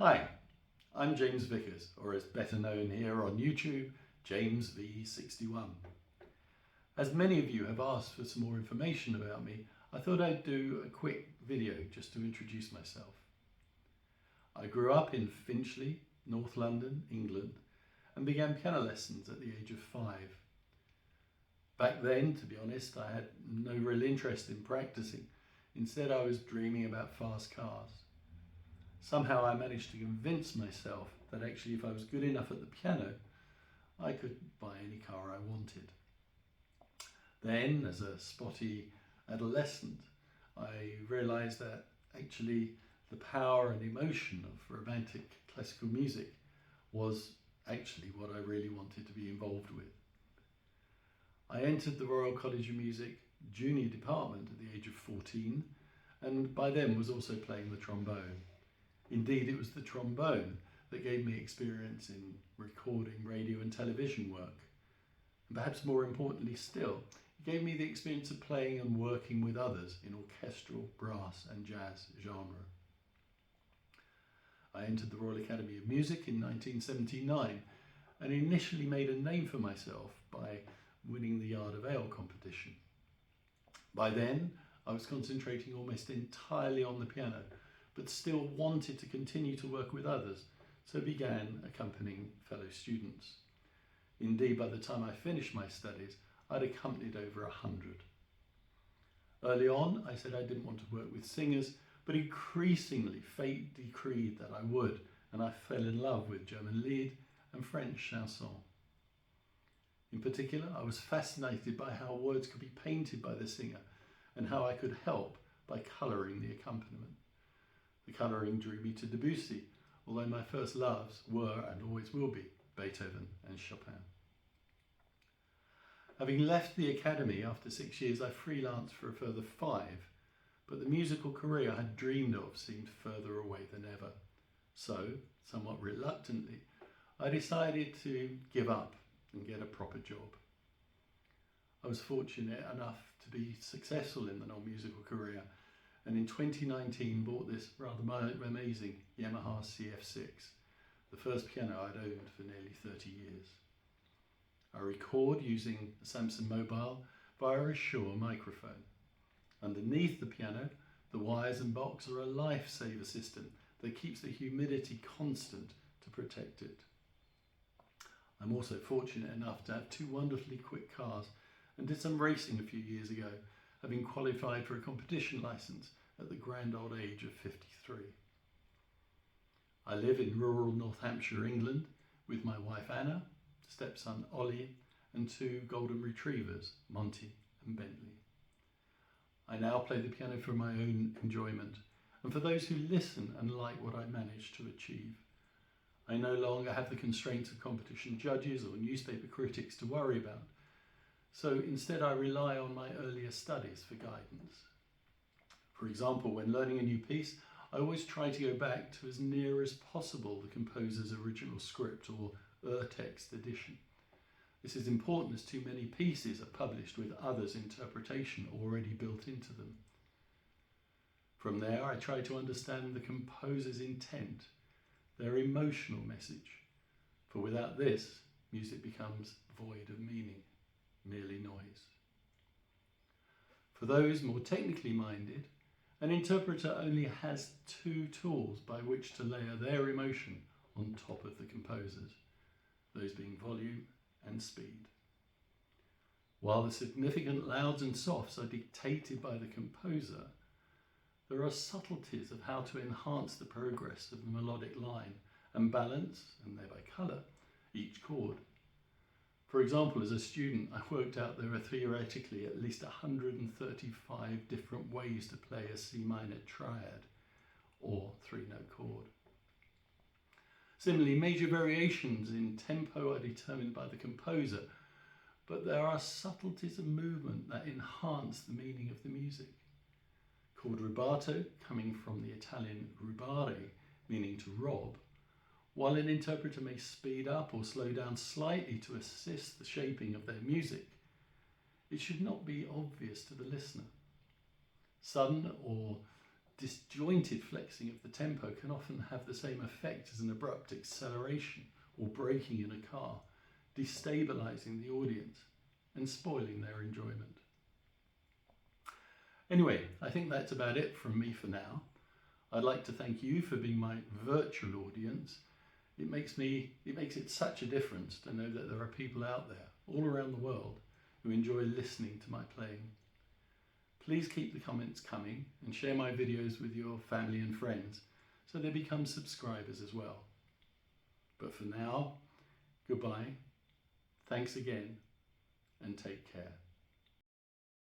Hi, I'm James Vickers, or as better known here on YouTube, James V61. As many of you have asked for some more information about me, I thought I'd do a quick video just to introduce myself. I grew up in Finchley, North London, England, and began piano lessons at the age of 5. Back then, to be honest, I had no real interest in practicing. Instead, I was dreaming about fast cars. Somehow I managed to convince myself that actually if I was good enough at the piano, I could buy any car I wanted. Then, as a spotty adolescent, I realised that actually the power and emotion of romantic classical music was actually what I really wanted to be involved with. I entered the Royal College of Music junior department at the age of 14, and by then was also playing the trombone. Indeed, it was the trombone that gave me experience in recording radio and television work. And perhaps more importantly still, it gave me the experience of playing and working with others in orchestral, brass and jazz genre. I entered the Royal Academy of Music in 1979 and initially made a name for myself by winning the Yard of Ale competition. By then, I was concentrating almost entirely on the piano, but still wanted to continue to work with others, so began accompanying fellow students. Indeed, by the time I finished my studies, I'd accompanied over 100. Early on, I said I didn't want to work with singers, but increasingly fate decreed that I would, and I fell in love with German lied and French chanson. In particular, I was fascinated by how words could be painted by the singer and how I could help by colouring the accompaniment. The colouring drew me to Debussy, although my first loves were and always will be Beethoven and Chopin. Having left the academy after 6 years, I freelanced for a further 5, but the musical career I had dreamed of seemed further away than ever. So, somewhat reluctantly, I decided to give up and get a proper job. I was fortunate enough to be successful in the non-musical career, and in 2019 bought this rather amazing Yamaha CF6, the first piano I'd owned for nearly 30 years. I record using a Samsung Mobile via a Shure microphone. Underneath the piano, the wires and box are a lifesaver system that keeps the humidity constant to protect it. I'm also fortunate enough to have 2 wonderfully quick cars and did some racing a few years ago, having qualified for a competition licence at the grand old age of 53. I live in rural North Hampshire, England, with my wife Anna, stepson Ollie, and 2 golden retrievers, Monty and Bentley. I now play the piano for my own enjoyment and for those who listen and like what I managed to achieve. I no longer have the constraints of competition judges or newspaper critics to worry about, so instead I rely on my earlier studies for guidance. For example, when learning a new piece, I always try to go back to as near as possible the composer's original script or text edition. This is important as too many pieces are published with others' interpretation already built into them. From there, I try to understand the composer's intent, their emotional message, for without this, music becomes void of meaning, merely noise. For those more technically minded, an interpreter only has 2 tools by which to layer their emotion on top of the composer's, those being volume and speed. While the significant louds and softs are dictated by the composer, there are subtleties of how to enhance the progress of the melodic line and balance, and thereby colour, each chord. For example, as a student, I worked out there are theoretically at least 135 different ways to play a C minor triad, or 3-note chord. Similarly, major variations in tempo are determined by the composer, but there are subtleties of movement that enhance the meaning of the music. Chord rubato, coming from the Italian rubare, meaning to rob, while an interpreter may speed up or slow down slightly to assist the shaping of their music, it should not be obvious to the listener. Sudden or disjointed flexing of the tempo can often have the same effect as an abrupt acceleration or braking in a car, destabilising the audience and spoiling their enjoyment. Anyway, I think that's about it from me for now. I'd like to thank you for being my virtual audience. It makes it such a difference to know that there are people out there all around the world who enjoy listening to my playing. Please keep the comments coming and share my videos with your family and friends so they become subscribers as well. But for now, goodbye, thanks again, and take care.